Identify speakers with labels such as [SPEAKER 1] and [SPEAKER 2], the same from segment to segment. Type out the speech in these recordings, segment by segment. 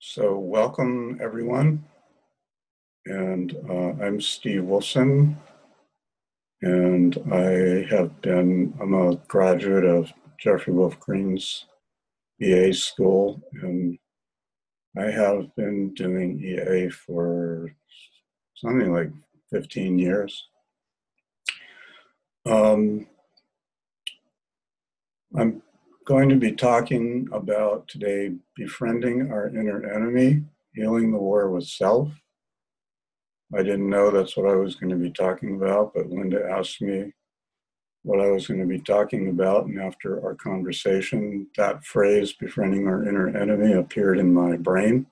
[SPEAKER 1] So welcome everyone, and I'm Steve Wolfson, and I'm a graduate of Jeffrey Wolf Green's EA school, and I have been doing EA for something like 15 years. I'm going to be talking about today befriending our inner enemy, healing the war with self. I didn't know that's what I was going to be talking about, but Linda asked me what I was going to be talking about, and after our conversation, that phrase, befriending our inner enemy, appeared in my brain,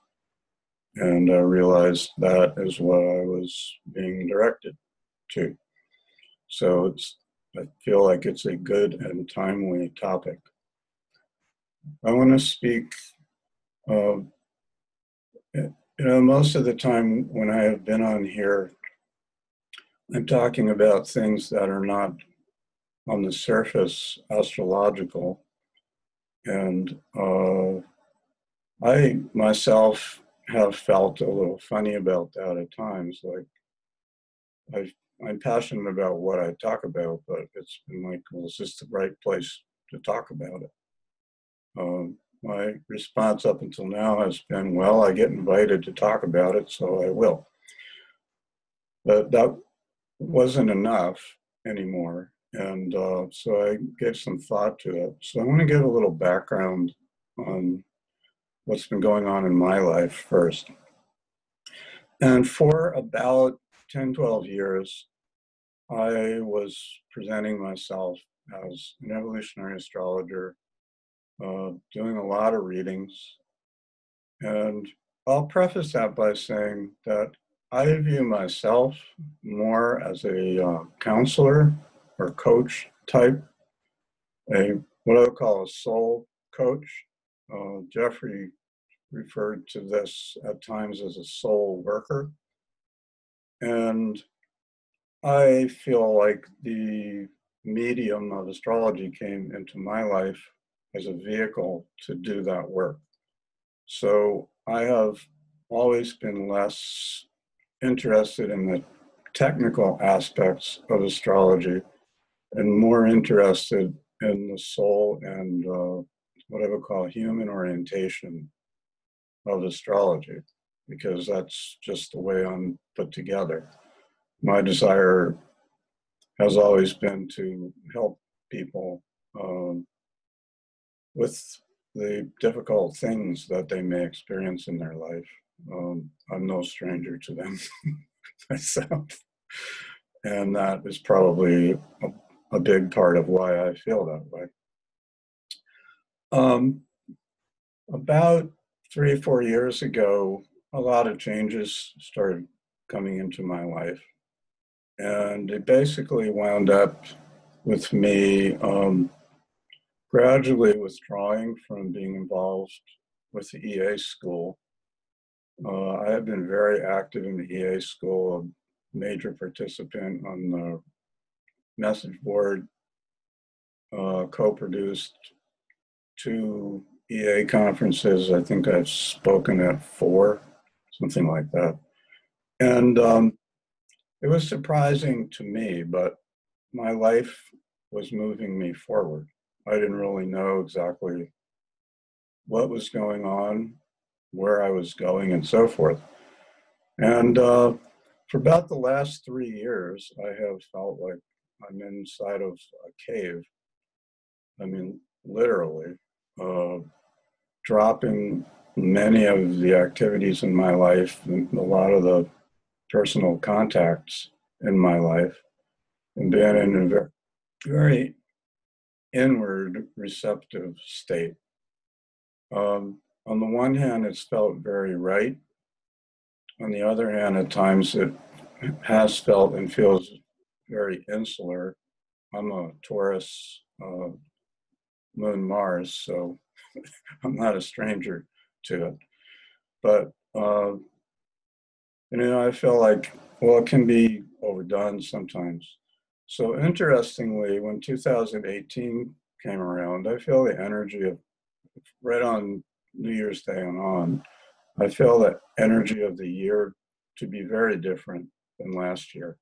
[SPEAKER 1] and I realized that is what I was being directed to. So I feel like it's a good and timely topic. I want to speak, most of the time when I have been on here, I'm talking about things that are not on the surface astrological. And I myself have felt a little funny about that at times. Like I'm passionate about what I talk about, but it's been like, well, is this the right place to talk about it? My response up until now has been, well, I get invited to talk about it, so I will. But that wasn't enough anymore. And so I gave some thought to it. So I want to give a little background on what's been going on in my life first. And for about 10, 12 years, I was presenting myself as an evolutionary astrologer, doing a lot of readings. And I'll preface that by saying that I view myself more as a counselor or coach type, what I would call a soul coach. Jeffrey referred to this at times as a soul worker. And I feel like the medium of astrology came into my life as a vehicle to do that work. So I have always been less interested in the technical aspects of astrology and more interested in the soul and what I would call human orientation of astrology, because that's just the way I'm put together. My desire has always been to help people with the difficult things that they may experience in their life. I'm no stranger to them myself. And that is probably a big part of why I feel that way. About 3 or 4 years ago, a lot of changes started coming into my life. And it basically wound up with me gradually withdrawing from being involved with the EA school. I have been very active in the EA school, a major participant on the message board, co-produced 2 EA conferences. I think I've spoken at 4, something like that. And it was surprising to me, but my life was moving me forward. I didn't really know exactly what was going on, where I was going, and so forth. And for about the last 3 years, I have felt like I'm inside of a cave. I mean, literally, dropping many of the activities in my life, and a lot of the personal contacts in my life, and being in a very, very inward receptive state. On the one hand, it's felt very right. On the other hand, at times it has felt and feels very insular. I'm a Taurus, Moon, Mars, so I'm not a stranger to it. But, I feel like, well, it can be overdone sometimes. So interestingly, when 2018 came around, I feel the energy of right on New Year's Day and on, I feel the energy of the year to be very different than last year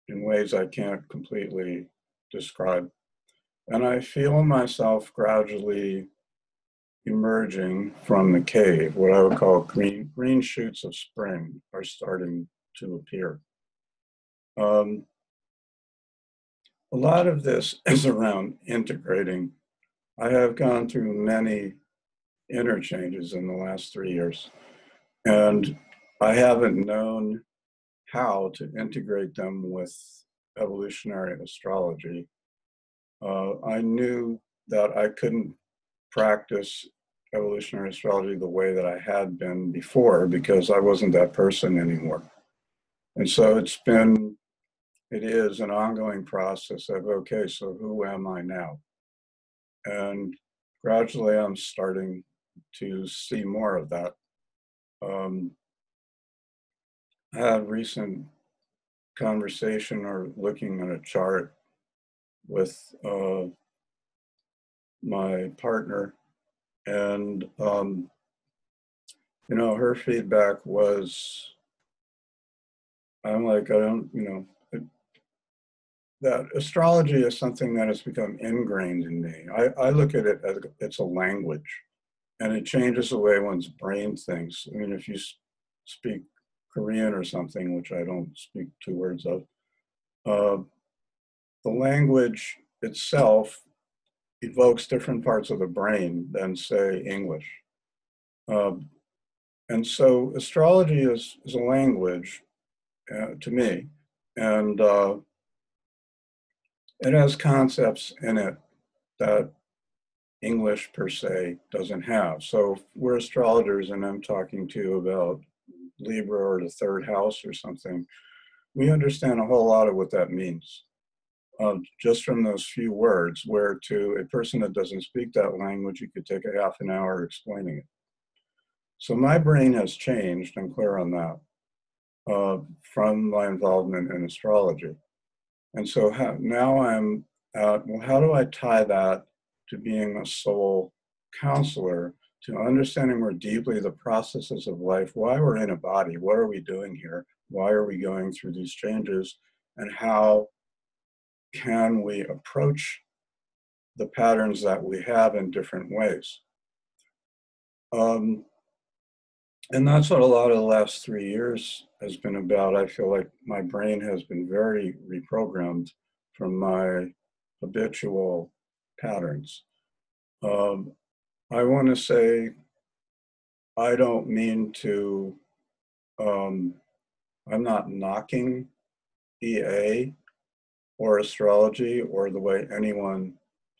[SPEAKER 1] in ways I can't completely describe. And I feel myself gradually emerging from the cave. What I would call green shoots of spring are starting to appear. A lot of this is around integrating. I have gone through many interchanges in the last 3 years, and I haven't known how to integrate them with evolutionary astrology. I knew that I couldn't practice evolutionary astrology the way that I had been before because I wasn't that person anymore. And so it is an ongoing process of, okay, so who am I now? And gradually I'm starting to see more of that. I had a recent conversation or looking at a chart with my partner, and her feedback was, I'm like, I don't, that astrology is something that has become ingrained in me. I look at it as it's a language, and it changes the way one's brain thinks. I mean, if you speak Korean or something, which I don't speak 2 words of, the language itself evokes different parts of the brain than, say, English. And so astrology is a language to me, and it has concepts in it that English per se doesn't have. So if we're astrologers and I'm talking to you about Libra or the 3rd house or something, we understand a whole lot of what that means. Just from those few words, where to a person that doesn't speak that language, you could take a half an hour explaining it. So my brain has changed, I'm clear on that, from my involvement in astrology. And so now I'm well, how do I tie that to being a soul counselor, to understanding more deeply the processes of life, why we're in a body, what are we doing here, why are we going through these changes, and how can we approach the patterns that we have in different ways. And that's what a lot of the last 3 years has been about. I feel like my brain has been very reprogrammed from my habitual patterns. I want to say, I don't mean to, I'm not knocking EA or astrology or the way anyone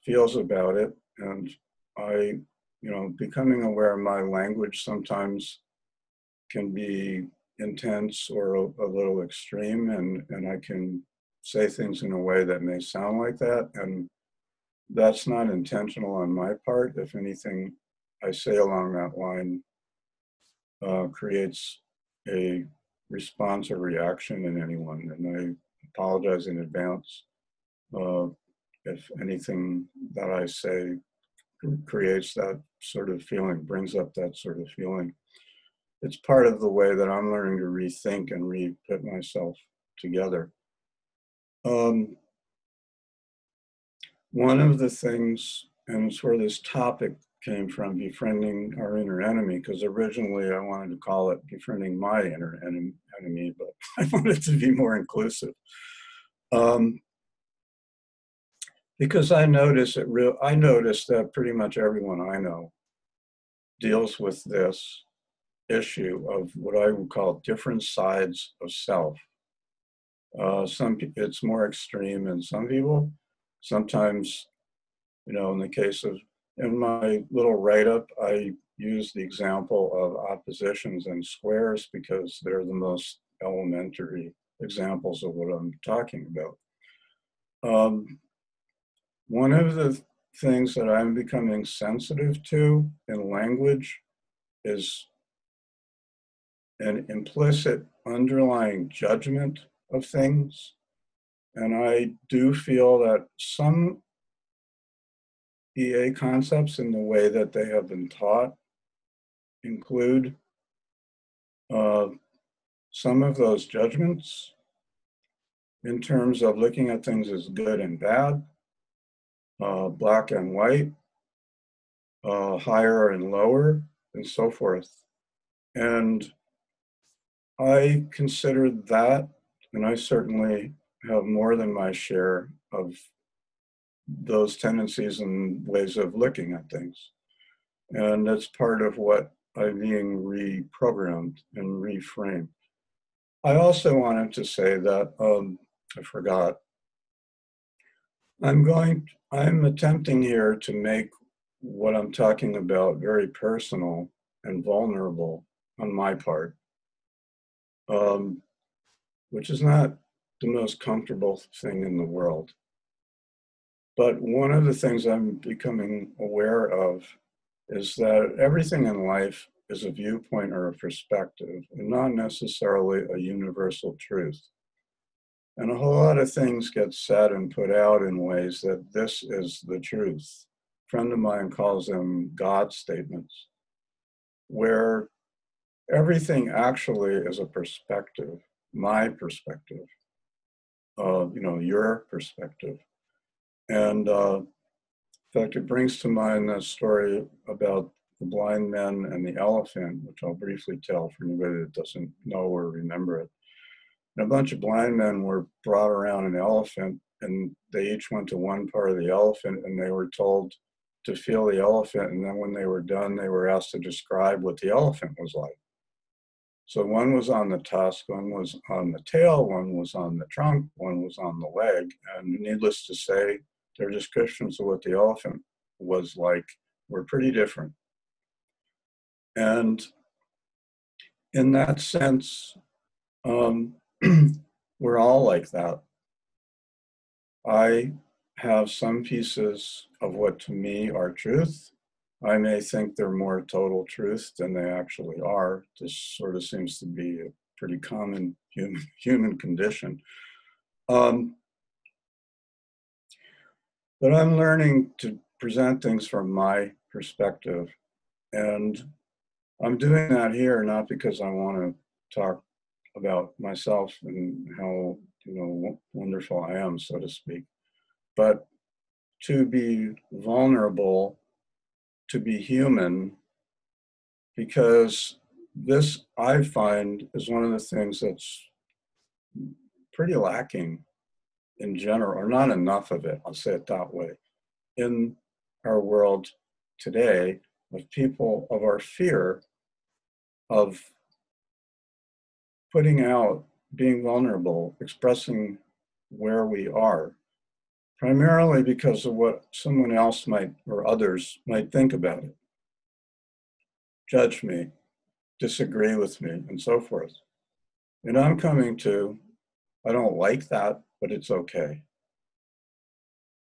[SPEAKER 1] feels about it. And I, becoming aware of my language sometimes can be intense or a little extreme, and I can say things in a way that may sound like that. And that's not intentional on my part. If anything I say along that line creates a response or reaction in anyone, and I apologize in advance if anything that I say creates that sort of feeling, brings up that sort of feeling. It's part of the way that I'm learning to rethink and re-put myself together. One of the things, and it's where this topic came from, befriending our inner enemy, because originally I wanted to call it befriending my inner enemy, but I wanted to be more inclusive. Because I noticed that pretty much everyone I know deals with this issue of what I would call different sides of self. It's more extreme in some people. Sometimes, in the case of, in my little write-up, I use the example of oppositions and squares because they're the most elementary examples of what I'm talking about. One of the things that I'm becoming sensitive to in language is an implicit underlying judgment of things. And I do feel that some EA concepts, in the way that they have been taught, include uh, some of those judgments in terms of looking at things as good and bad, black and white, higher and lower, and so forth. And I consider that, and I certainly have more than my share of those tendencies and ways of looking at things. And that's part of what I'm being reprogrammed and reframed. I also wanted to say that, I forgot, I'm attempting here to make what I'm talking about very personal and vulnerable on my part, um, which is not the most comfortable thing in the world. But one of the things I'm becoming aware of is that everything in life is a viewpoint or a perspective, and not necessarily a universal truth. And a whole lot of things get said and put out in ways that this is the truth. A friend of mine calls them God statements, where everything actually is a perspective, my perspective, your perspective. And in fact, it brings to mind that story about the blind men and the elephant, which I'll briefly tell for anybody that doesn't know or remember it. And a bunch of blind men were brought around an elephant, and they each went to one part of the elephant, and they were told to feel the elephant. And then when they were done, they were asked to describe what the elephant was like. So one was on the tusk, one was on the tail, one was on the trunk, one was on the leg. And needless to say, their descriptions of what the elephant was like were pretty different. And in that sense, we're all like that. I have some pieces of what to me are truth. I may think they're more total truth than they actually are. This sort of seems to be a pretty common human condition. But I'm learning to present things from my perspective. And I'm doing that here not because I want to talk about myself and how wonderful I am, so to speak, but to be vulnerable, to be human, because this, I find, is one of the things that's pretty lacking in general, or not enough of it, I'll say it that way, in our world today, of people, of our fear of putting out, being vulnerable, expressing where we are, primarily because of what someone else might, or others might think about it, judge me, disagree with me, and so forth. And I'm coming to, I don't like that, but it's okay.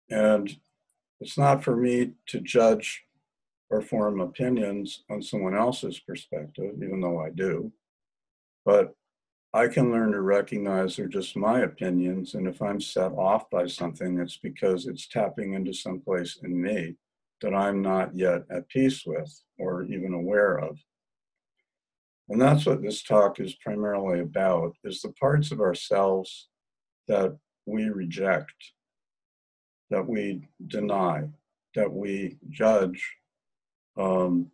[SPEAKER 1] And it's not for me to judge or form opinions on someone else's perspective, even though I do. But I can learn to recognize they're just my opinions. And if I'm set off by something, it's because it's tapping into some place in me that I'm not yet at peace with or even aware of. And that's what this talk is primarily about, is the parts of ourselves that we reject, that we deny, that we judge. Our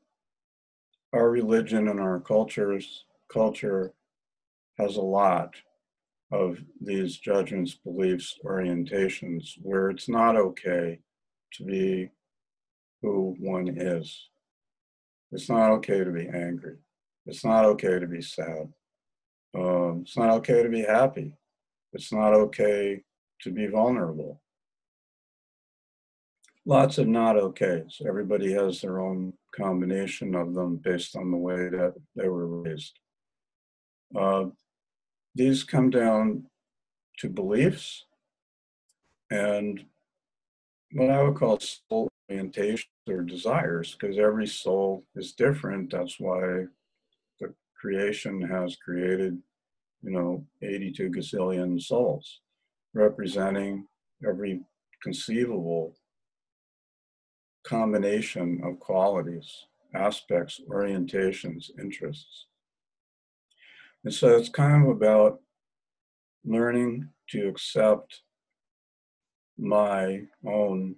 [SPEAKER 1] religion and our culture has a lot of these judgments, beliefs, orientations, where it's not okay to be who one is. It's not okay to be angry. It's not okay to be sad. It's not okay to be happy. It's not okay to be vulnerable. Lots of not okays. Everybody has their own combination of them based on the way that they were raised. These come down to beliefs and what I would call soul orientation or desires, because every soul is different. That's why the creation has created, 82 gazillion souls, representing every conceivable combination of qualities. aspects, orientations, interests. And so it's kind of about learning to accept my own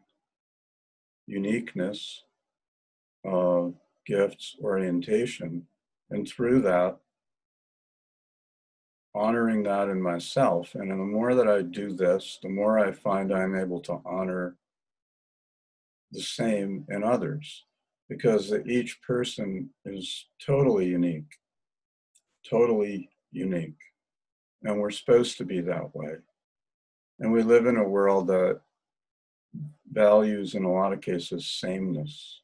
[SPEAKER 1] uniqueness, gifts, orientation, and through that, honoring that in myself. And the more that I do this, the more I find I'm able to honor the same in others, because each person is totally unique, and we're supposed to be that way. And we live in a world that values, in a lot of cases, sameness,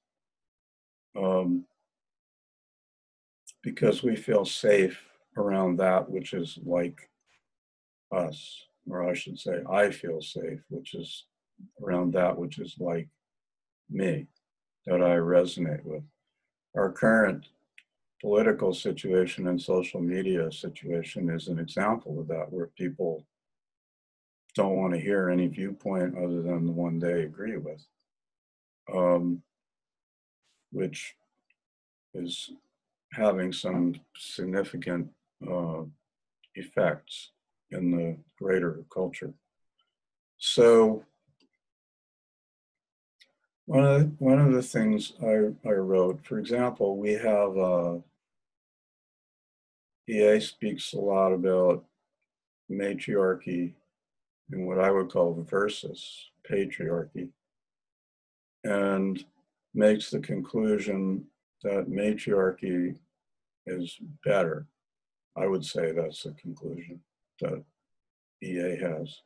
[SPEAKER 1] because we feel safe around that which is like us, or I should say, I feel safe, which is around that which is like me, that I resonate with. Our current political situation and social media situation is an example of that, where people don't want to hear any viewpoint other than the one they agree with, which is having some significant effects in the greater culture. So one of the things I wrote, for example, we have EA speaks a lot about matriarchy and what I would call versus patriarchy, and makes the conclusion that matriarchy is better. I would say that's the conclusion that EA has.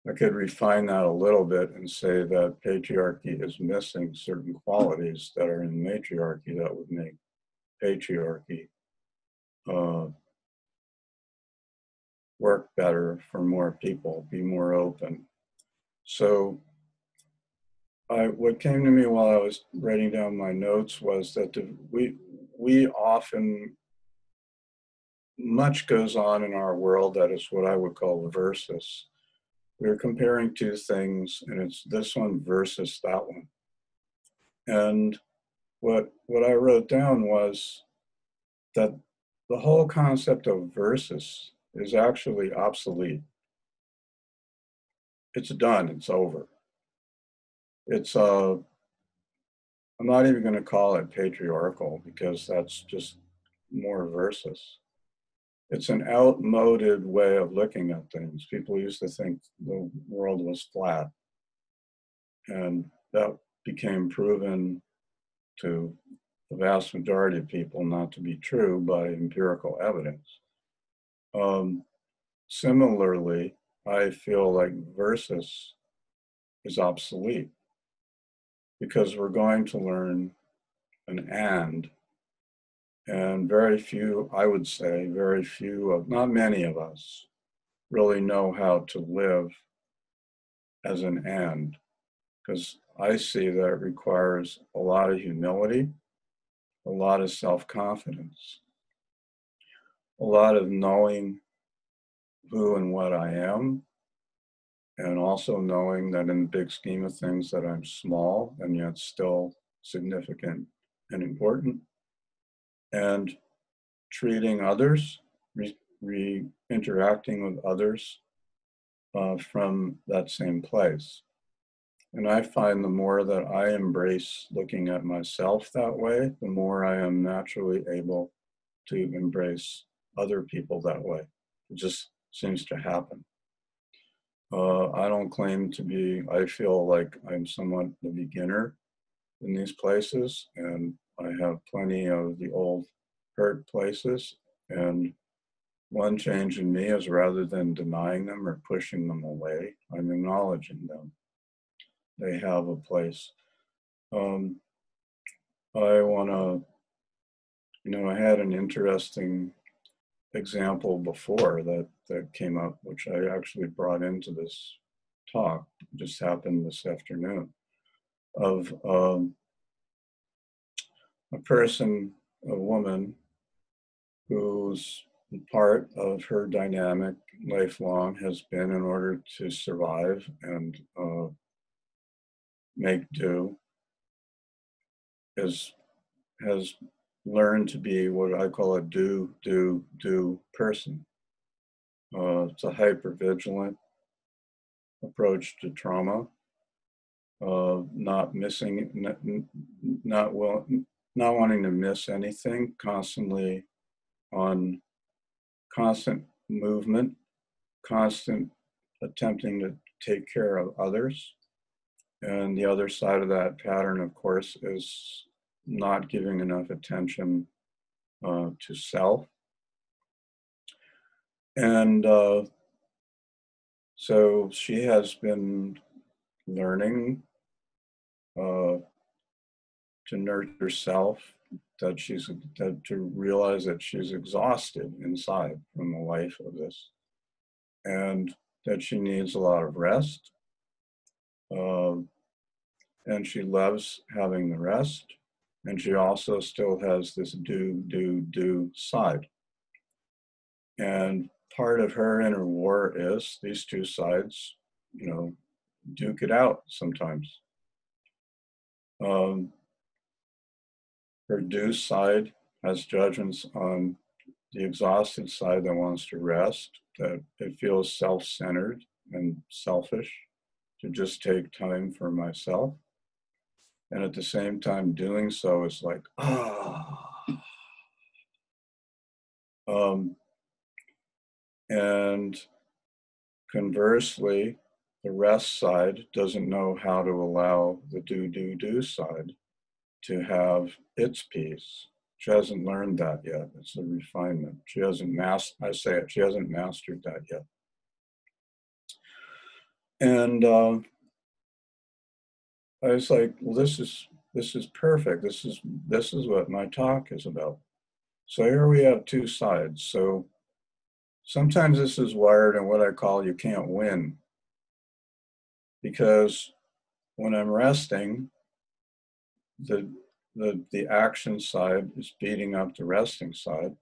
[SPEAKER 1] I could refine that a little bit and say that patriarchy is missing certain qualities that are in matriarchy that would make patriarchy work better for more people, be more open. So what came to me while I was writing down my notes was that we often, much goes on in our world that is what I would call the versus. We're comparing two things, and it's this one versus that one. And what I wrote down was that the whole concept of versus is actually obsolete. It's done, it's over. I'm not even going to call it patriarchal, because that's just more versus. It's an outmoded way of looking at things. People used to think the world was flat, and that became proven to the vast majority of people not to be true by empirical evidence. Similarly, I feel like versus is obsolete, because we're going to learn an and very few, I would say, very few of, not many of us, really know how to live as an and, because I see that it requires a lot of humility, a lot of self-confidence, a lot of knowing who and what I am, and also knowing that in the big scheme of things that I'm small and yet still significant and important, and treating others, interacting with others from that same place. And I find the more that I embrace looking at myself that way, the more I am naturally able to embrace other people that way. It just seems to happen. I don't claim to be, I feel like I'm somewhat the beginner in these places, and I have plenty of the old hurt places. And one change in me is, rather than denying them or pushing them away, I'm acknowledging them. They have a place. I want to, I had an interesting example before that came up, which I actually brought into this talk, it just happened this afternoon, of a person, a woman, whose part of her dynamic lifelong has been, in order to survive and make do, has learned to be what I call a do person. It's a hypervigilant approach to trauma, not missing, not wanting to miss anything, constantly on constant movement, constant attempting to take care of others. And the other side of that pattern, of course, is not giving enough attention to self. And so she has been learning to nurture self, that to realize that she's exhausted inside from the life of this, and that she needs a lot of rest. And she loves having the rest. And she also still has this do side. And part of her inner war is these two sides, duke it out sometimes. Her do side has judgments on the exhausted side that wants to rest, that it feels self-centered and selfish to just take time for myself. And at the same time doing so is like, and conversely, the rest side doesn't know how to allow the do side to have its peace. She hasn't learned that yet. It's a refinement. She hasn't she hasn't mastered that yet. And I was like, well, this is perfect. This is what my talk is about. So here we have two sides. So sometimes this is wired in what I call you can't win. Because when I'm resting, the action side is beating up the resting side.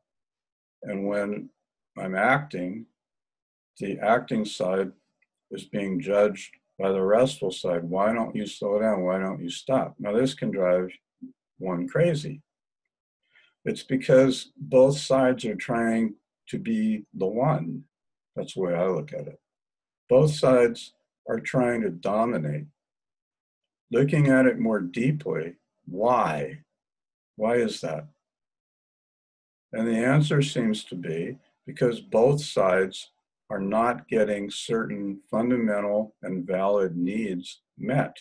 [SPEAKER 1] And when I'm acting, the acting side is being judged by the restful side. Why don't you slow down? Why don't you stop? Now this can drive one crazy. It's because both sides are trying to be the one. That's the way I look at it. Both sides are trying to dominate. Looking at it more deeply, why? Why is that? And the answer seems to be because both sides are not getting certain fundamental and valid needs met.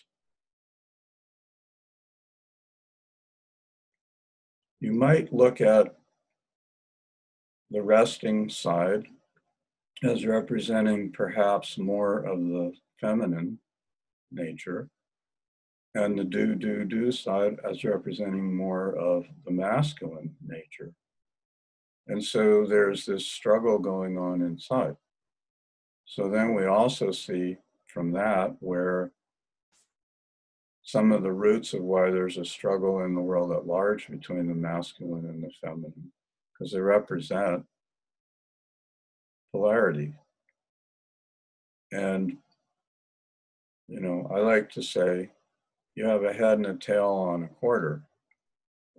[SPEAKER 1] You might look at the resting side as representing perhaps more of the feminine nature, and the do side as representing more of the masculine nature. And so there's this struggle going on inside. So then we also see from that where some of the roots of why there's a struggle in the world at large between the masculine and the feminine, because they represent polarity. And, I like to say, you have a head and a tail on a quarter,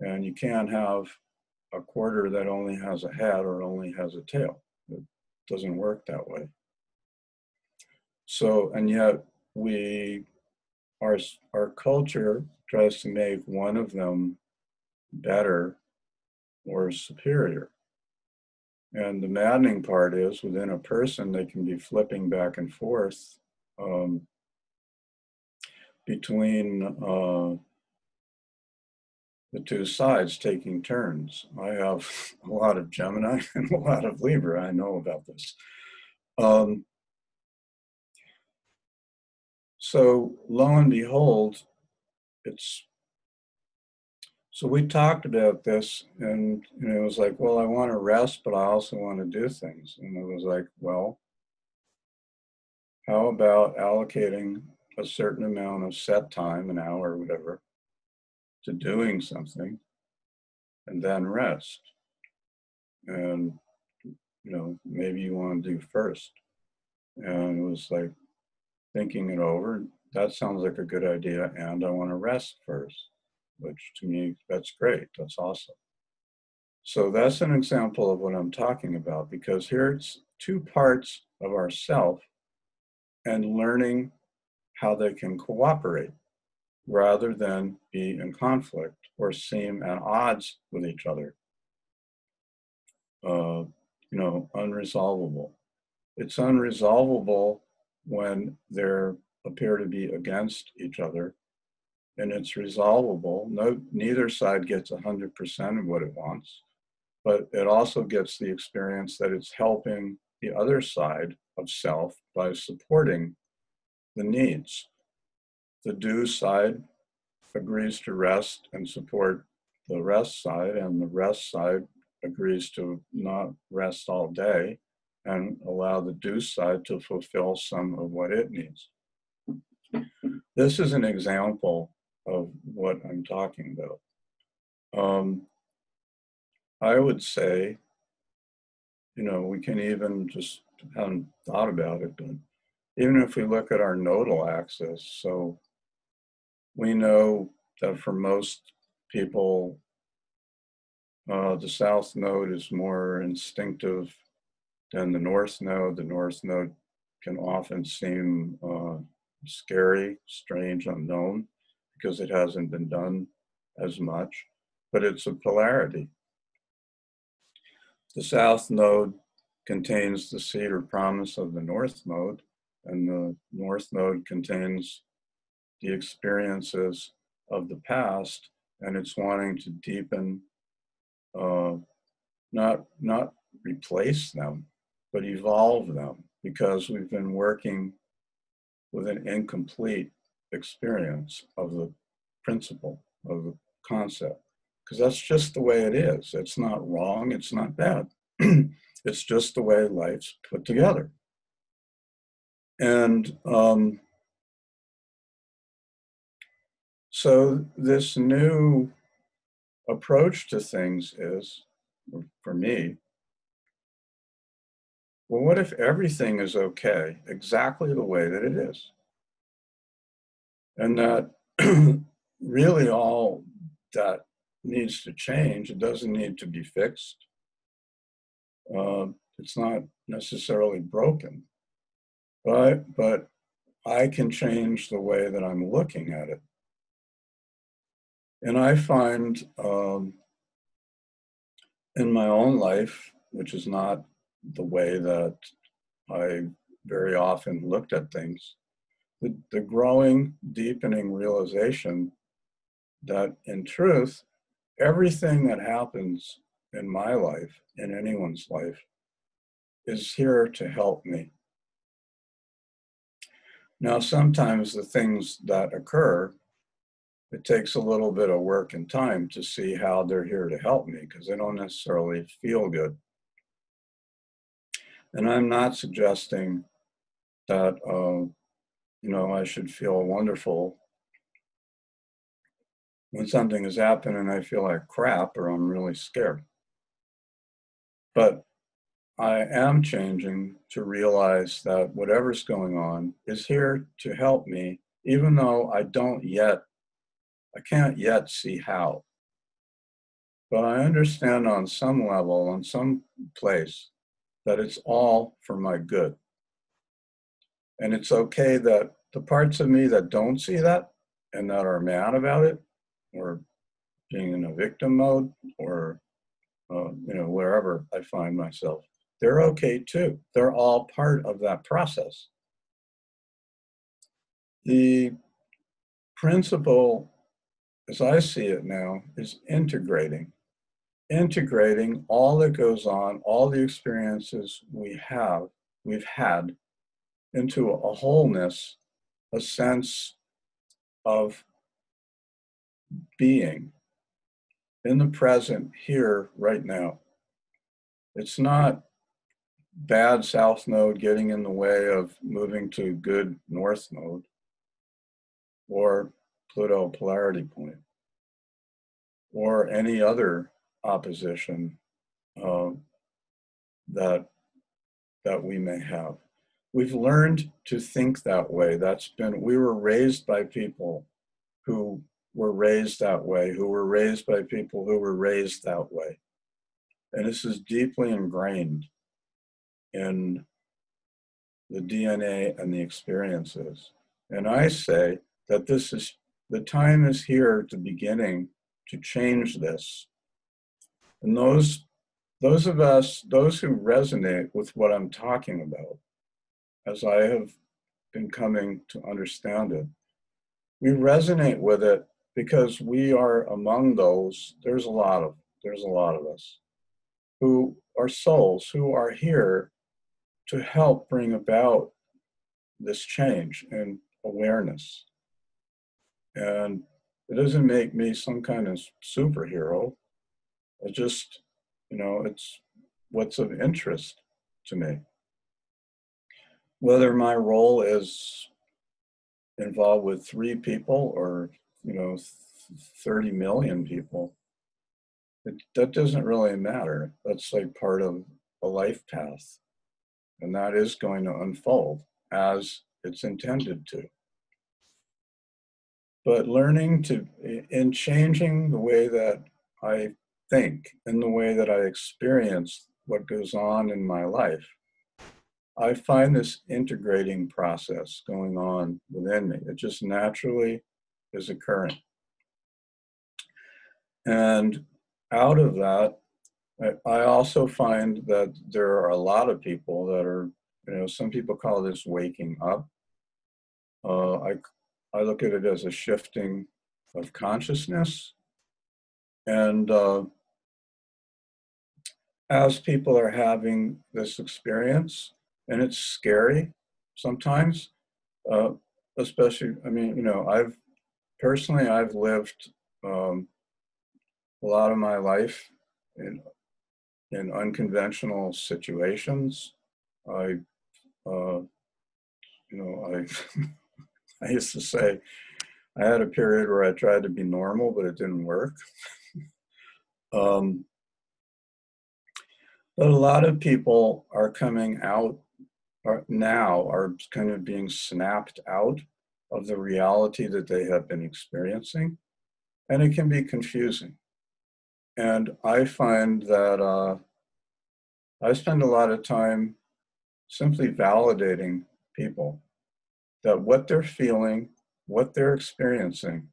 [SPEAKER 1] and you can't have a quarter that only has a head or only has a tail. It doesn't work that way. So, and yet our culture tries to make one of them better or superior. And the maddening part is within a person, they can be flipping back and forth between the two sides, taking turns. I have a lot of Gemini and a lot of Libra. I know about this. So lo and behold, so we talked about this, and it was like, well, I want to rest, but I also want to do things. And it was like, well, how about allocating a certain amount of set time, an hour or whatever, to doing something, and then rest? And, maybe you want to do first. And it was like thinking it over. That sounds like a good idea, and I want to rest first. which to me, that's great. That's awesome. So that's an example of what I'm talking about, because here it's two parts of ourself and learning how they can cooperate rather than be in conflict or seem at odds with each other, unresolvable. It's unresolvable when they appear to be against each other, and it's resolvable. Neither side gets 100% of what it wants, but it also gets the experience that it's helping the other side of self by supporting the needs. The do side agrees to rest and support the rest side, and the rest side agrees to not rest all day and allow the do side to fulfill some of what it needs. This is an example of what I'm talking about. I would say, we can even just haven't thought about it, but even if we look at our nodal axis, so we know that for most people, the south node is more instinctive than the north node. The north node can often seem scary, strange, unknown, because it hasn't been done as much, but it's a polarity. The south node contains the seed or promise of the north node, and the north node contains the experiences of the past, and it's wanting to deepen, not replace them, but evolve them, because we've been working with an incomplete experience of the principle, of the concept, because that's just the way it is. It's not wrong, it's not bad. It's just the way life's put together. And so this new approach to things is, for me, well, what if everything is okay exactly the way that it is? And that really all that needs to change, it doesn't need to be fixed. It's not necessarily broken, but I can change the way that I'm looking at it. And I find in my own life, which is not the way that I very often looked at things, the growing, deepening realization that in truth, everything that happens in my life, in anyone's life, is here to help me. Now, sometimes the things that occur, it takes a little bit of work and time to see how they're here to help me, because they don't necessarily feel good. And I'm not suggesting that, I should feel wonderful when something has happened and I feel like crap or I'm really scared. But I am changing to realize that whatever's going on is here to help me, even though I can't yet see how. But I understand on some level, on some place, that it's all for my good. And it's okay that the parts of me that don't see that and that are mad about it, or being in a victim mode, or wherever I find myself, they're okay too. They're all part of that process. The principle, as I see it now, is integrating all that goes on, all the experiences we've had, into a wholeness, a sense of being in the present, here, right now. It's not bad south node getting in the way of moving to good north node, or Pluto polarity point, or any other opposition that we may have. We've learned to think that way. We were raised by people who were raised that way, who were raised by people who were raised that way. And this is deeply ingrained in the DNA and the experiences. And I say that the time is here to beginning to change this. And those of us, those who resonate with what I'm talking about, as I have been coming to understand it, we resonate with it because we are among those, there's a lot of us who are souls who are here to help bring about this change and awareness. And it doesn't make me some kind of superhero. It just, it's what's of interest to me. Whether my role is involved with 3 people or, 30 million people, that doesn't really matter. That's like part of a life path. And that is going to unfold as it's intended to. But learning in changing the way that I think and the way that I experience what goes on in my life, I find this integrating process going on within me. It just naturally is occurring. And out of that, I also find that there are a lot of people that are, some people call this waking up. I look at it as a shifting of consciousness. And as people are having this experience, and it's scary sometimes, especially, I've lived a lot of my life in unconventional situations. I, I used to say, I had a period where I tried to be normal, but it didn't work. But a lot of people are coming out are kind of being snapped out of the reality that they have been experiencing. And it can be confusing. And I find that I spend a lot of time simply validating people that what they're feeling, what they're experiencing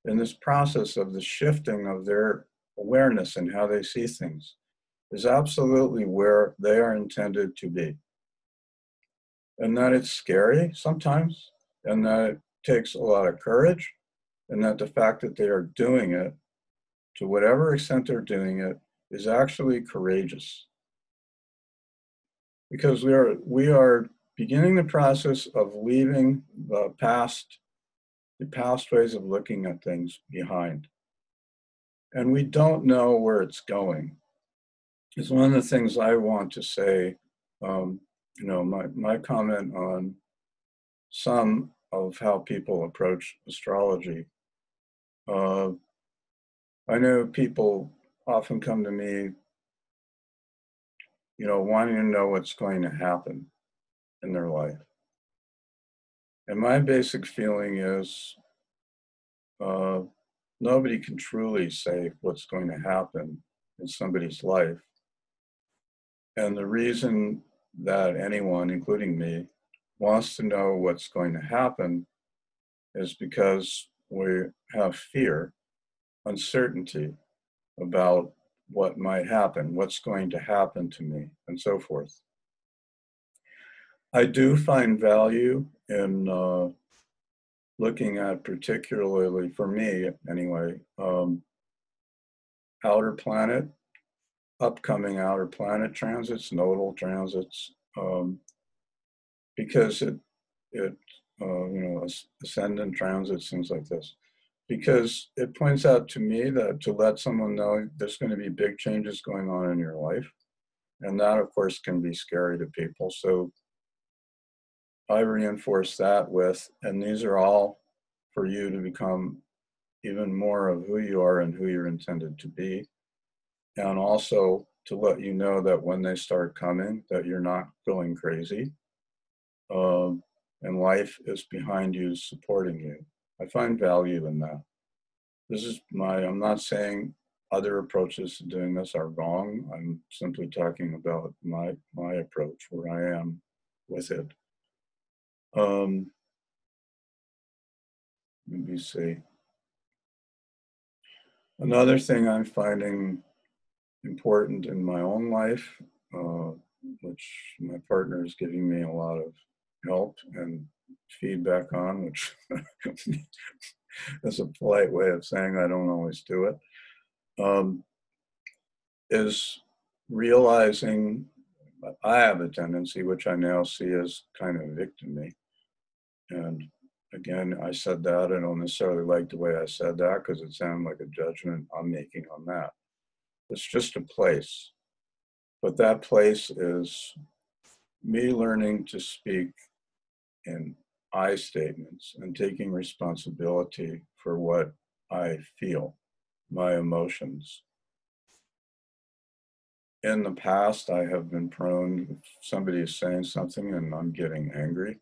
[SPEAKER 1] in this process of the shifting of their awareness and how they see things is absolutely where they are intended to be. And that it's scary sometimes, and that it takes a lot of courage, and that the fact that they are doing it, to whatever extent they're doing it, is actually courageous. Because we are beginning the process of leaving the past ways of looking at things behind. And we don't know where it's going. It's one of the things I want to say, my comment on some of how people approach astrology. I know people often come to me, wanting to know what's going to happen in their life. And my basic feeling is nobody can truly say what's going to happen in somebody's life. And the reason that anyone, including me, wants to know what's going to happen is because we have fear, uncertainty about what might happen, what's going to happen to me, and so forth. I do find value in looking at, particularly for me anyway, outer planet, upcoming outer planet transits, nodal transits, because ascendant transits, things like this, because it points out to me that to let someone know there's going to be big changes going on in your life. And that, of course, can be scary to people. So I reinforce that with, and these are all for you to become even more of who you are and who you're intended to be. And also to let you know that when they start coming, that you're not going crazy. And life is behind you, supporting you. I find value in that. this is I'm not saying other approaches to doing this are wrong. I'm simply talking about my approach, where I am with it. Let me see. Another thing I'm finding important in my own life, uh, which my partner is giving me a lot of help and feedback on, which is a polite way of saying I don't always do it, is realizing I have a tendency, which I now see as kind of victim-y. And again, I said that. I don't necessarily like the way I said that because it sounded like a judgment I'm making on that. It's just a place. But that place is me learning to speak in I statements and taking responsibility for what I feel, my emotions. In the past, I have been prone, if somebody is saying something and I'm getting angry,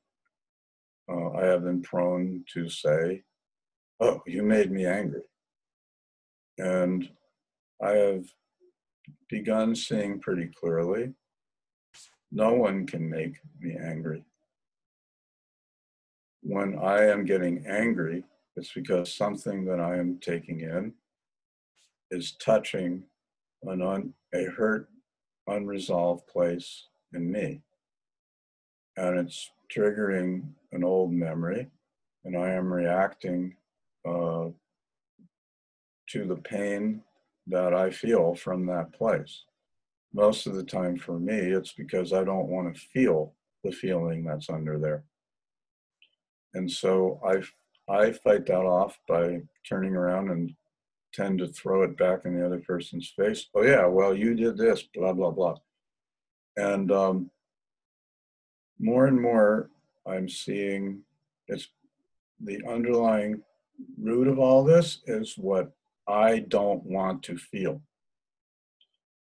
[SPEAKER 1] I have been prone to say, "Oh, you made me angry." And I have begun seeing pretty clearly, no one can make me angry. When I am getting angry, it's because something that I am taking in is touching a hurt, unresolved place in me. And it's triggering an old memory, and I am reacting uh, to the pain that I feel from that place. Most of the time for me, it's because I don't want to feel the feeling that's under there. And so I fight that off by turning around and tend to throw it back in the other person's face. Oh yeah, well, you did this, blah, blah, blah. And more and more I'm seeing it's the underlying root of all this is what I don't want to feel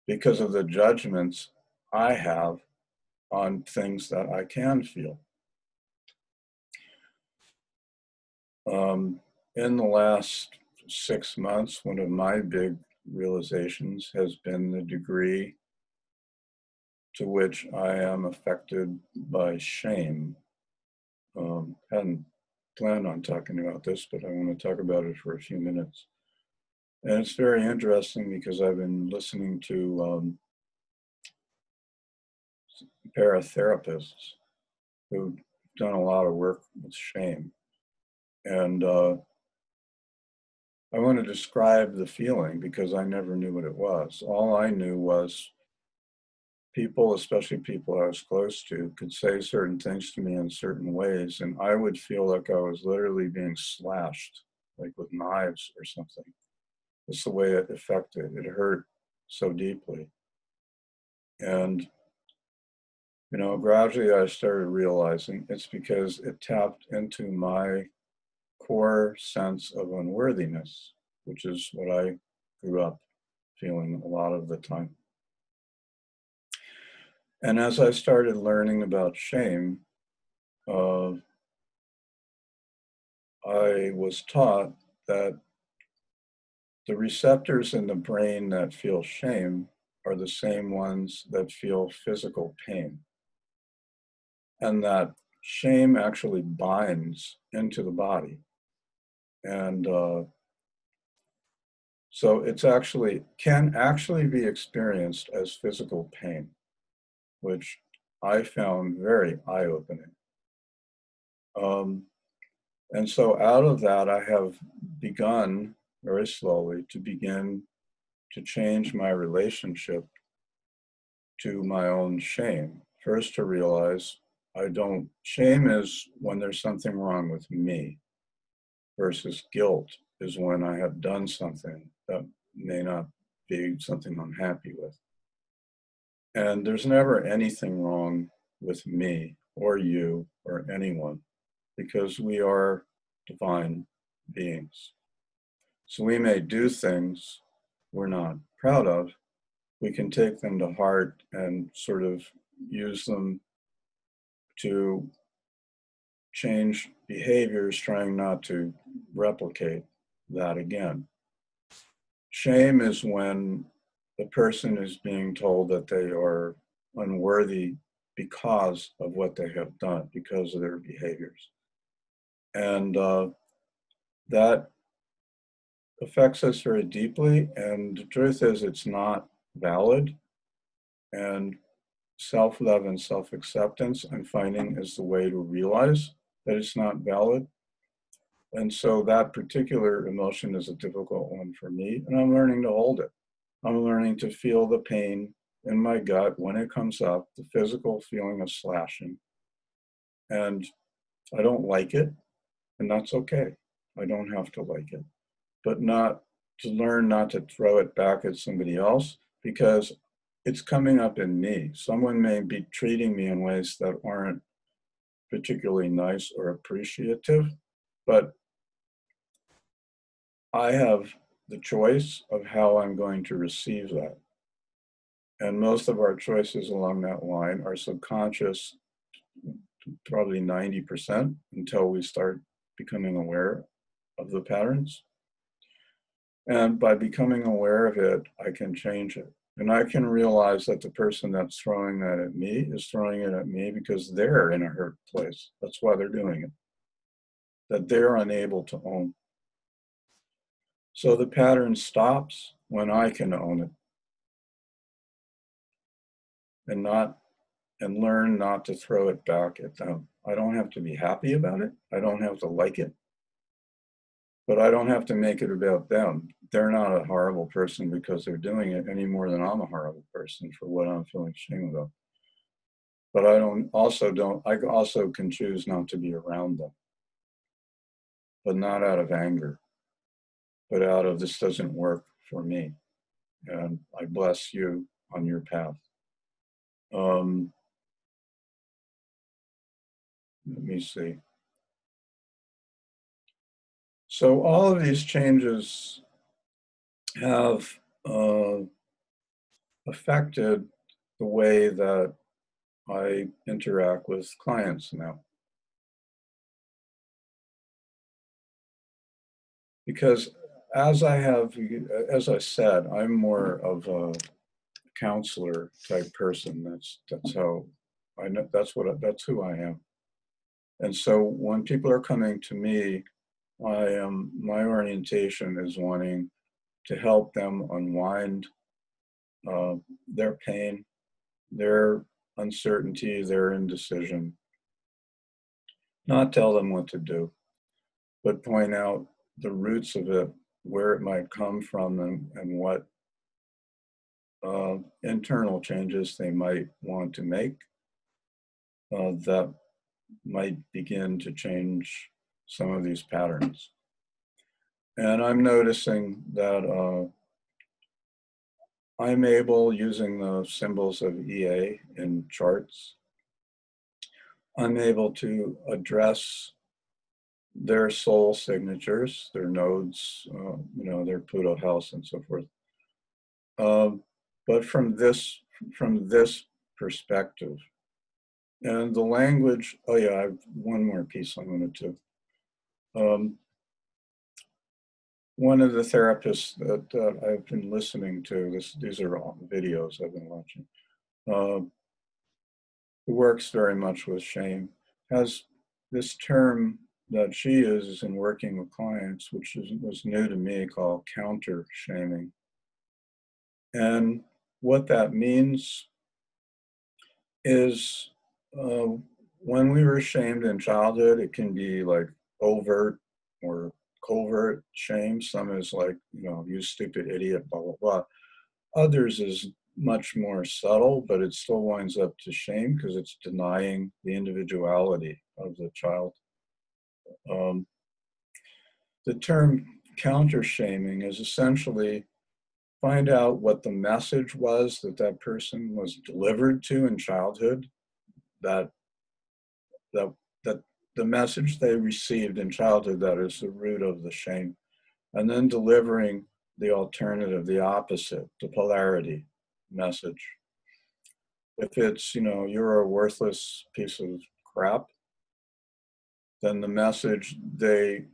[SPEAKER 1] because of the judgments I have on things that I can feel. In the last 6 months, one of my big realizations has been the degree to which I am affected by shame. Hadn't planned on talking about this, but I want to talk about it for a few minutes. And it's very interesting because I've been listening to paratherapists who've done a lot of work with shame. And I want to describe the feeling because I never knew what it was. All I knew was people, especially people I was close to, could say certain things to me in certain ways, and I would feel like I was literally being slashed, like with knives or something. That's the way it affected. It hurt so deeply. And, gradually I started realizing it's because it tapped into my core sense of unworthiness, which is what I grew up feeling a lot of the time. And as I started learning about shame, I was taught that the receptors in the brain that feel shame are the same ones that feel physical pain. And that shame actually binds into the body. And so can actually be experienced as physical pain, which I found very eye-opening. And so out of that, I have begun very slowly to change my relationship to my own shame. First, to realize shame is when there's something wrong with me, versus guilt is when I have done something that may not be something I'm happy with. And there's never anything wrong with me or you or anyone because we are divine beings. So we may do things we're not proud of. We can take them to heart and sort of use them to change behaviors, trying not to replicate that again. Shame is when the person is being told that they are unworthy because of what they have done, because of their behaviors. And that affects us very deeply. And the truth is, it's not valid. And self-love and self-acceptance, I'm finding, is the way to realize that it's not valid. And so that particular emotion is a difficult one for me, and I'm learning to hold it. I'm learning to feel the pain in my gut when it comes up, the physical feeling of slashing. And I don't like it, and that's okay. I don't have to like it, but not to learn not to throw it back at somebody else, because it's coming up in me. Someone may be treating me in ways that aren't particularly nice or appreciative, but I have the choice of how I'm going to receive that. And most of our choices along that line are subconscious, probably 90%, until we start becoming aware of the patterns. And by becoming aware of it, I can change it. And I can realize that the person that's throwing that at me is throwing it at me because they're in a hurt place. That's why they're doing it, that they're unable to own. So the pattern stops when I can own it and learn not to throw it back at them. I don't have to be happy about it. I don't have to like it, but I don't have to make it about them. They're not a horrible person because they're doing it any more than I'm a horrible person for what I'm feeling shame about. But I also can choose not to be around them, but not out of anger, but out of this doesn't work for me. And I bless you on your path. Let me see. So all of these changes have affected the way that I interact with clients now. Because as I said, I'm more of a counselor type person. That's how I know. That's who I am. And so when people are coming to me, my orientation is wanting to help them unwind their pain, their uncertainty, their indecision, not tell them what to do, but point out the roots of it, where it might come from, and what internal changes they might want to make that might begin to change some of these patterns. And I'm noticing that I'm able, using the symbols of EA in charts, I'm able to address their soul signatures, their nodes, their Pluto house and so forth. But from this perspective, and the language. Oh yeah, I have one more piece I wanted to. One of the therapists that I've been listening to, these are all videos I've been watching, who works very much with shame, has this term that she uses in working with clients, which was new to me, called counter shaming. And what that means is when we were shamed in childhood, it can be like overt or covert shame. Some is like, you stupid idiot, blah, blah, blah. Others is much more subtle, but it still winds up to shame because it's denying the individuality of the child. The term counter shaming is essentially find out what the message was that person was delivered to in childhood, that the message they received in childhood that is the root of the shame, and then delivering the alternative, the opposite, the polarity message. If it's, you're a worthless piece of crap, then the message they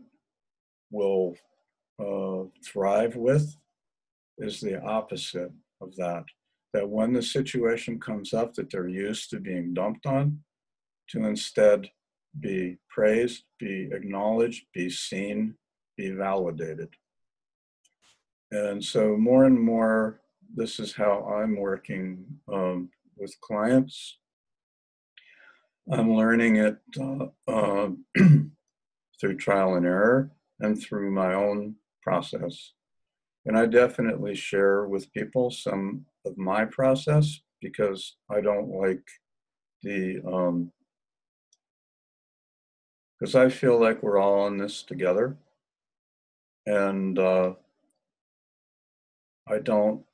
[SPEAKER 1] will thrive with is the opposite of that. That when the situation comes up that they're used to being dumped on, to instead be praised, be acknowledged, be seen, be validated. And so more and more, this is how I'm working with clients. I'm learning it through trial and error and through my own process. And I definitely share with people some of my process because I don't like the, because I feel like we're all in this together. And I don't,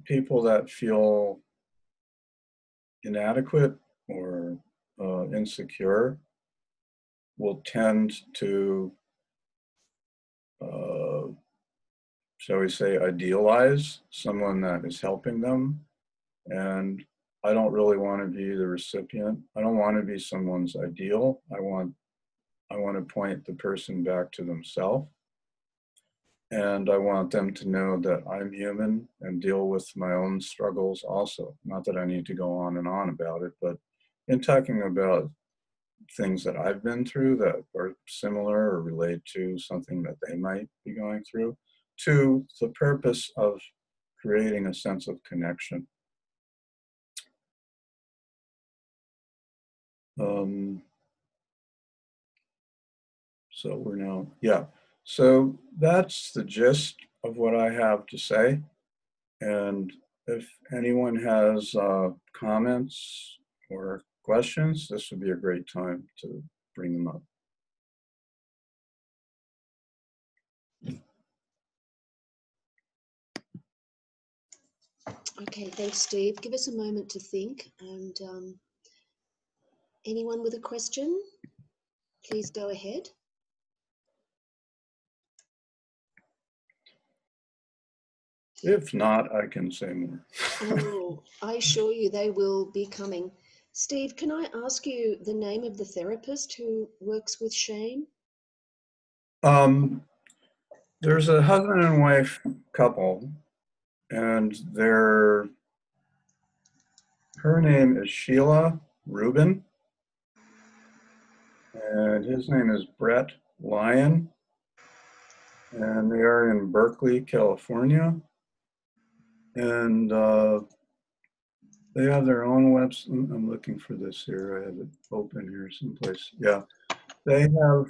[SPEAKER 1] people that feel inadequate or insecure will tend to, shall we say, idealize someone that is helping them. And I don't really want to be the recipient. I don't want to be someone's ideal. I want to point the person back to themselves. And I want them to know that I'm human and deal with my own struggles also. Not that I need to go on and on about it, but in talking about things that I've been through that are similar or relate to something that they might be going through, to the purpose of creating a sense of connection. So we're now, yeah. So that's the gist of what I have to say. And if anyone has comments or questions, this would be a great time to bring them up.
[SPEAKER 2] Okay, thanks, Steve. Give us a moment to think. And anyone with a question, please go ahead.
[SPEAKER 1] If not, I can say more.
[SPEAKER 2] Oh, I assure you they will be coming. Steve, can I ask you the name of the therapist who works with shame?
[SPEAKER 1] There's a husband and wife couple, and her name is Sheila Rubin, and his name is Brett Lyon, and they are in Berkeley, California. And they have their own website. I'm looking for this here. I have it open here someplace. Yeah, they have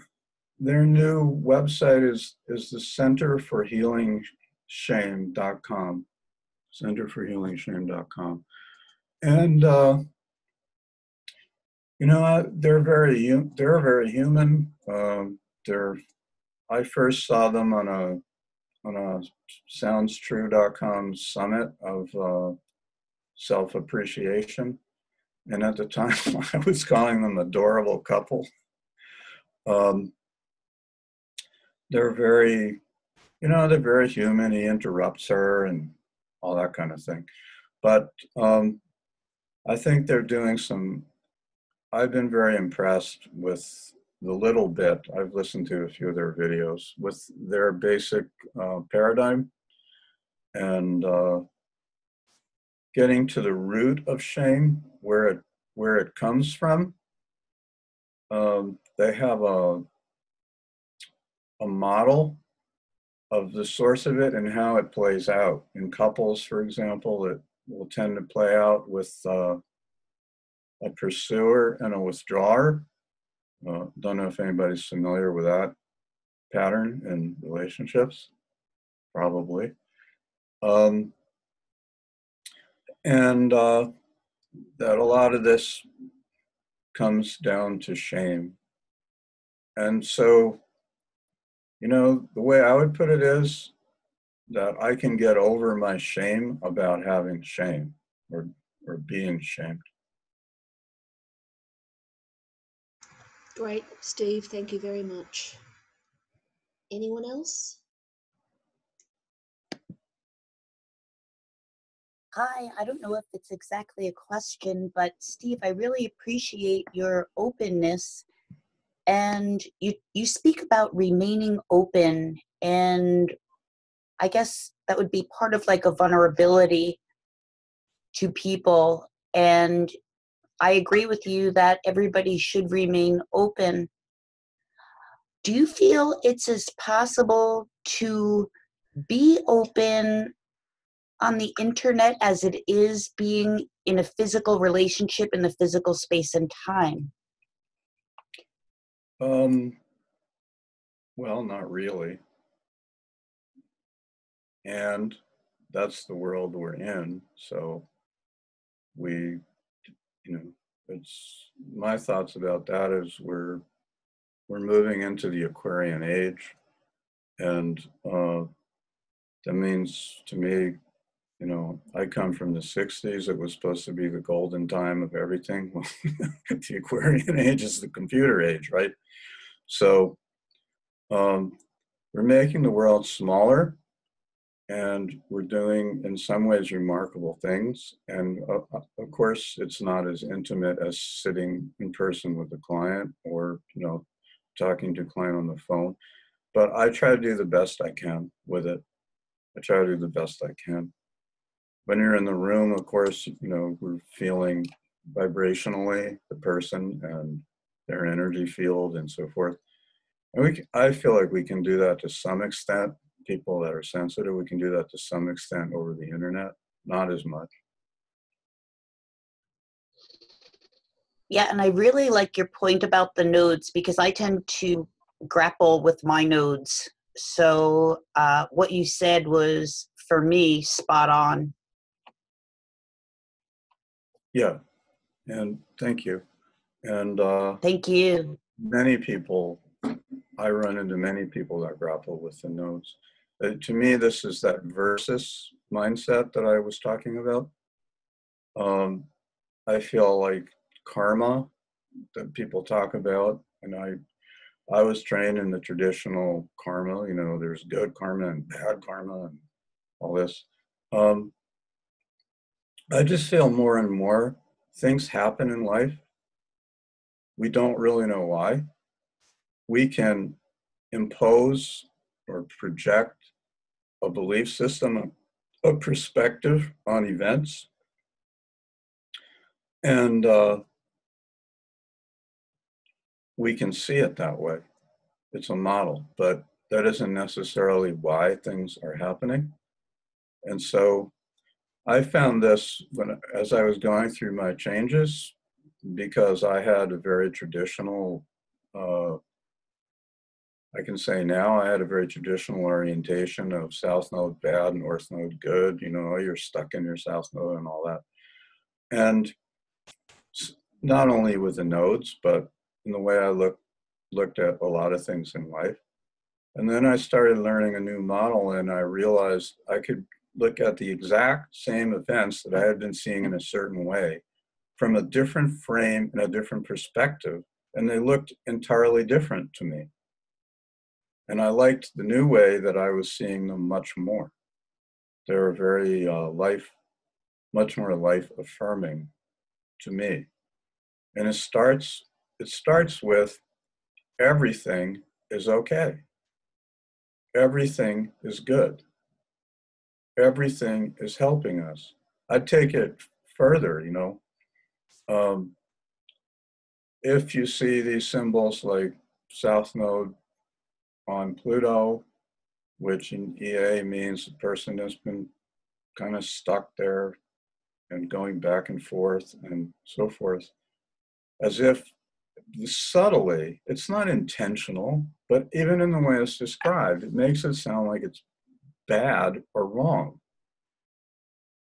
[SPEAKER 1] their new website is the centerforhealingshame.com. Centerforhealingshame.com. And you know, they're very human. I first saw them on a SoundsTrue.com summit of self-appreciation. And at the time, I was calling them adorable couple. They're very, they're very human. He interrupts her and all that kind of thing. But I think they're doing I've been very impressed with the little bit, I've listened to a few of their videos, with their basic paradigm and getting to the root of shame, where it comes from. They have a model of the source of it and how it plays out. In couples, for example, it will tend to play out with a pursuer and a withdrawer. Don't know if anybody's familiar with that pattern in relationships, probably. And that a lot of this comes down to shame. And so, the way I would put it is that I can get over my shame about having shame or being shamed.
[SPEAKER 2] Great, Steve. Thank you very much. Anyone else?
[SPEAKER 3] Hi, I don't know if it's exactly a question, but Steve, I really appreciate your openness. And you speak about remaining open, and I guess that would be part of like a vulnerability to people. And I agree with you that everybody should remain open. Do you feel it's as possible to be open on the internet as it is being in a physical relationship in the physical space and time?
[SPEAKER 1] Well, not really. And that's the world we're in. So we, it's my thoughts about that is we're moving into the Aquarian age, and that means to me, I come from the 60s. It was supposed to be the golden time of everything. The Aquarian age is the computer age, right? So we're making the world smaller, and we're doing, in some ways, remarkable things. And of course, it's not as intimate as sitting in person with a client or, talking to a client on the phone. But I try to do the best I can with it. I try to do the best I can. When you're in the room, of course, we're feeling vibrationally the person and their energy field and so forth. And I feel like we can do that to some extent. People that are sensitive, we can do that to some extent over the internet, not as much.
[SPEAKER 3] Yeah, and I really like your point about the nodes, because I tend to grapple with my nodes. So what you said was, for me, spot on.
[SPEAKER 1] Yeah, and thank you. And
[SPEAKER 3] Thank you.
[SPEAKER 1] many people, I run into many people that grapple with the nodes. To me, this is that versus mindset that I was talking about. I feel like karma that people talk about, and I was trained in the traditional karma, there's good karma and bad karma and all this. I just feel more and more things happen in life. We don't really know why. We can impose or project a belief system, a perspective on events. And we can see it that way. It's a model, but that isn't necessarily why things are happening. And so I found this as I was going through my changes, because I had a very traditional, I can say now I had a very traditional orientation of South Node bad, North Node good, you're stuck in your South Node and all that. And not only with the nodes, but in the way I looked at a lot of things in life. And then I started learning a new model, and I realized I could look at the exact same events that I had been seeing in a certain way from a different frame and a different perspective, and they looked entirely different to me. And I liked the new way that I was seeing them much more. They were very much more life affirming to me. And it starts with everything is okay. Everything is good. Everything is helping us. I'd take it further, if you see these symbols like South Node on Pluto, which in EA means the person has been kind of stuck there and going back and forth and so forth, as if subtly, it's not intentional, but even in the way it's described, it makes it sound like it's bad or wrong.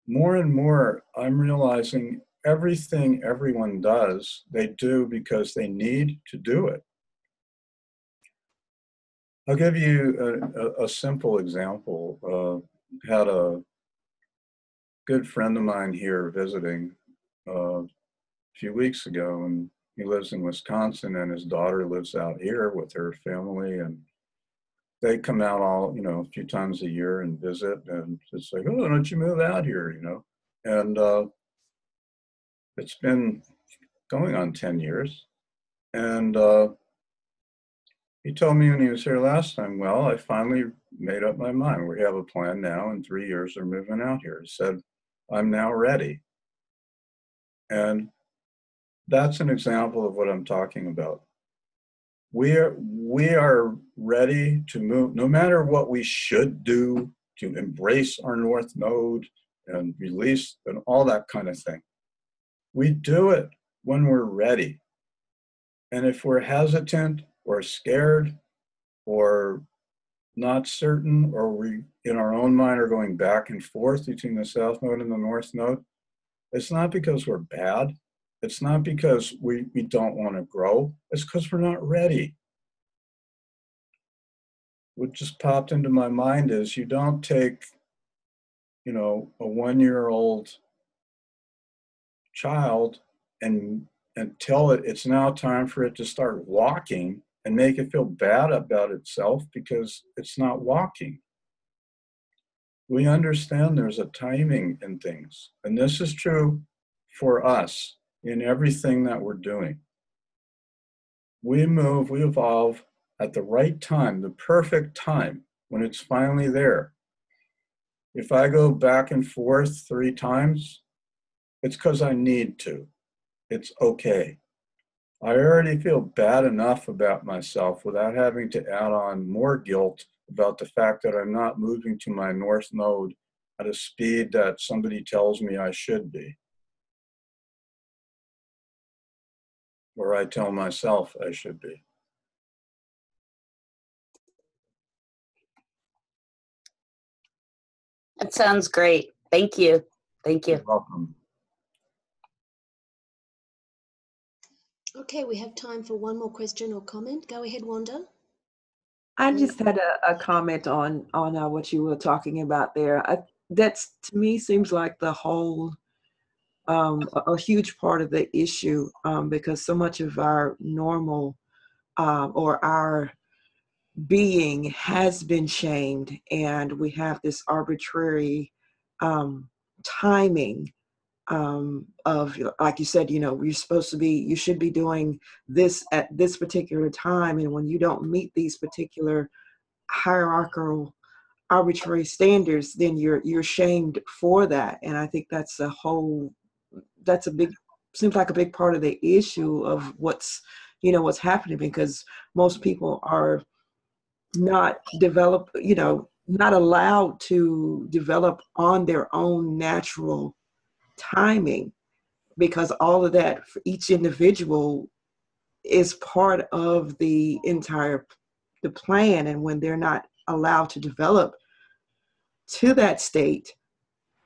[SPEAKER 1] More and more, I'm realizing everything everyone does, they do because they need to do it. I'll give you a simple example. Had a good friend of mine here visiting a few weeks ago, and he lives in Wisconsin, and his daughter lives out here with her family, and they come out a few times a year and visit, and it's like, oh, don't you move out here, And it's been going on 10 years. And he told me when he was here last time, well, I finally made up my mind. We have a plan now. In 3 years, they're moving out here. He said, I'm now ready. And that's an example of what I'm talking about. We are ready to move, no matter what we should do to embrace our North Node and release and all that kind of thing. We do it when we're ready. And if we're hesitant or scared or not certain, or we in our own mind are going back and forth between the South Node and the North Node, it's not because we're bad. It's not because we don't want to grow. It's because we're not ready. What just popped into my mind is you don't take, a 1-year-old child and tell it it's now time for it to start walking and make it feel bad about itself because it's not walking. We understand there's a timing in things. And this is true for us in everything that we're doing. We move, we evolve at the right time, the perfect time, when it's finally there. If I go back and forth 3 times, it's because I need to. It's okay. I already feel bad enough about myself without having to add on more guilt about the fact that I'm not moving to my North Node at a speed that somebody tells me I should be. Or I tell myself I should be.
[SPEAKER 3] That sounds great. Thank you. Thank you.
[SPEAKER 1] You're welcome.
[SPEAKER 2] Okay, we have time for one more question or comment. Go ahead, Wanda.
[SPEAKER 4] I just had a comment on what you were talking about there. That's, to me, seems like the whole a huge part of the issue, because so much of our normal or our being has been shamed, and we have this arbitrary timing of, like you said, you're supposed to be, you should be doing this at this particular time, and when you don't meet these particular hierarchical arbitrary standards, then you're shamed for that. And I think that's a big, seems like a big part of the issue of what's happening, because most people are not not allowed to develop on their own natural timing, because all of that for each individual is part of the plan. And when they're not allowed to develop to that state,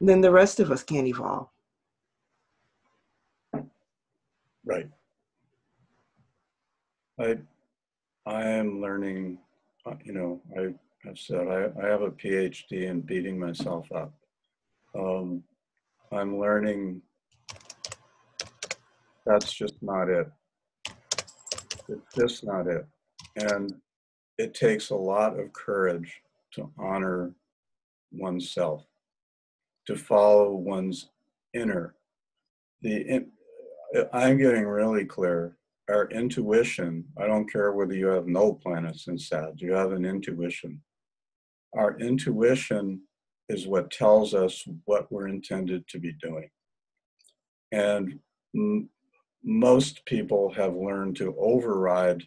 [SPEAKER 4] then the rest of us can't evolve.
[SPEAKER 1] Right. I am learning, I have said I have a PhD in beating myself up. I'm learning that's just not it. It's just not it. And it takes a lot of courage to honor oneself, to follow one's inner. I'm getting really clear. Our intuition, I don't care whether you have no planets in SAD, you have an intuition. Our intuition is what tells us what we're intended to be doing. And most people have learned to override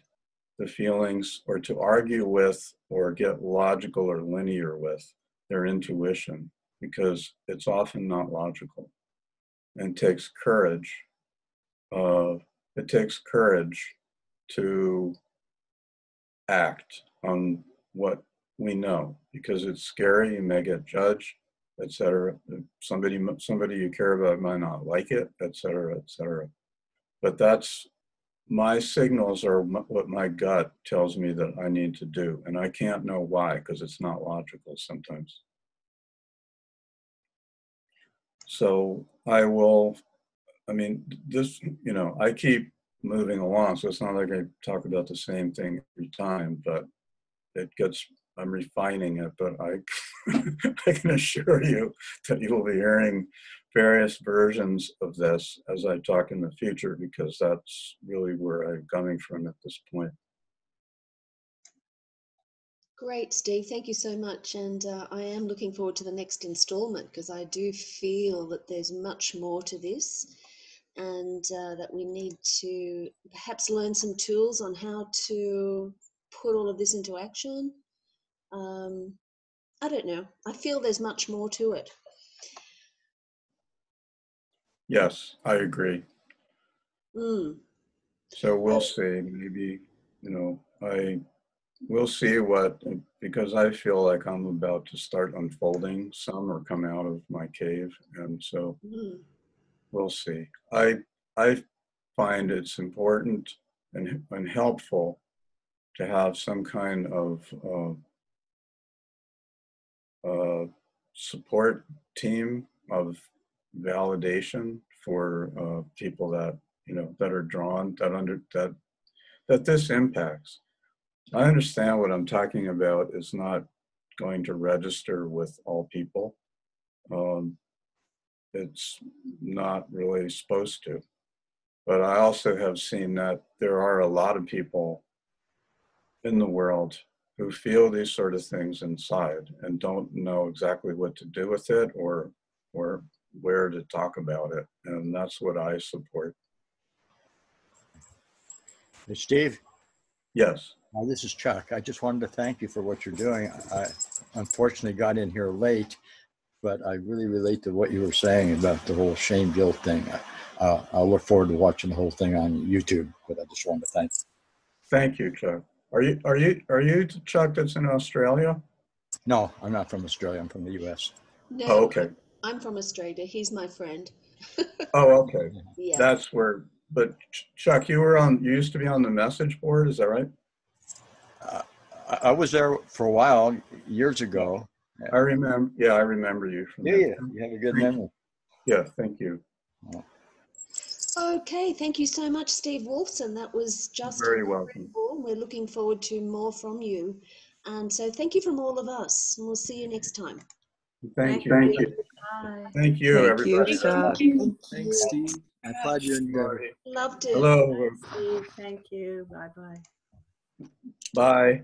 [SPEAKER 1] the feelings or to argue with or get logical or linear with their intuition, because it's often not logical and takes courage. It takes courage to act on what we know, because it's scary. You may get judged, etc. Somebody you care about might not like it, etc., etc. But that's my signals are what my gut tells me that I need to do, and I can't know why, because it's not logical sometimes. So I keep moving along, so it's not like I talk about the same thing every time, but I'm refining it, but I can assure you that you will be hearing various versions of this as I talk in the future, because that's really where I'm coming from at this point.
[SPEAKER 2] Great, Steve. Thank you so much. And I am looking forward to the next installment because I do feel that there's much more to this and that we need to perhaps learn some tools on how to put all of this into action. I don't know. I feel there's much more to it.
[SPEAKER 1] Yes, I agree.
[SPEAKER 2] Mm.
[SPEAKER 1] So we'll see. Maybe, we'll see because I feel like I'm about to start unfolding some or come out of my cave. And so we'll see. I find it's important and helpful to have some kind of support team of validation for people that that are drawn that this impacts. I understand what I'm talking about is not going to register with all people. It's not really supposed to. But I also have seen that there are a lot of people in the world who feel these sort of things inside and don't know exactly what to do with it or where to talk about it. And that's what I support.
[SPEAKER 5] Hey, Steve.
[SPEAKER 1] Yes.
[SPEAKER 5] This is Chuck. I just wanted to thank you for what you're doing. I unfortunately got in here late, but I really relate to what you were saying about the whole shame guilt thing. I'll look forward to watching the whole thing on YouTube, but I just wanted to thank you.
[SPEAKER 1] Thank you, Chuck. Are you Chuck that's in Australia?
[SPEAKER 5] No, I'm not from Australia. I'm from the U.S.
[SPEAKER 2] No,
[SPEAKER 1] Oh, okay.
[SPEAKER 2] I'm from Australia. He's my friend.
[SPEAKER 1] Oh, okay.
[SPEAKER 2] Yeah.
[SPEAKER 1] That's where, but Chuck, you used to be on the message board, is that right?
[SPEAKER 5] I was there for a while, years ago.
[SPEAKER 1] I remember you from there.
[SPEAKER 5] Yeah, you have a good memory.
[SPEAKER 1] Yeah, thank you.
[SPEAKER 2] Okay, thank you so much, Steve Wolfson. That was just
[SPEAKER 1] Very welcome.
[SPEAKER 2] incredible. We're looking forward to more from you. And so thank you from all of us, and we'll see you next time.
[SPEAKER 1] Thank you.
[SPEAKER 6] Bye.
[SPEAKER 1] Thank you,
[SPEAKER 4] Thank
[SPEAKER 1] everybody.
[SPEAKER 4] you, Chuck.
[SPEAKER 3] Thanks, Steve.
[SPEAKER 5] I applaud your endeavor.
[SPEAKER 2] Loved it.
[SPEAKER 1] Hello.
[SPEAKER 6] Steve, thank you. Bye-bye.
[SPEAKER 1] Bye.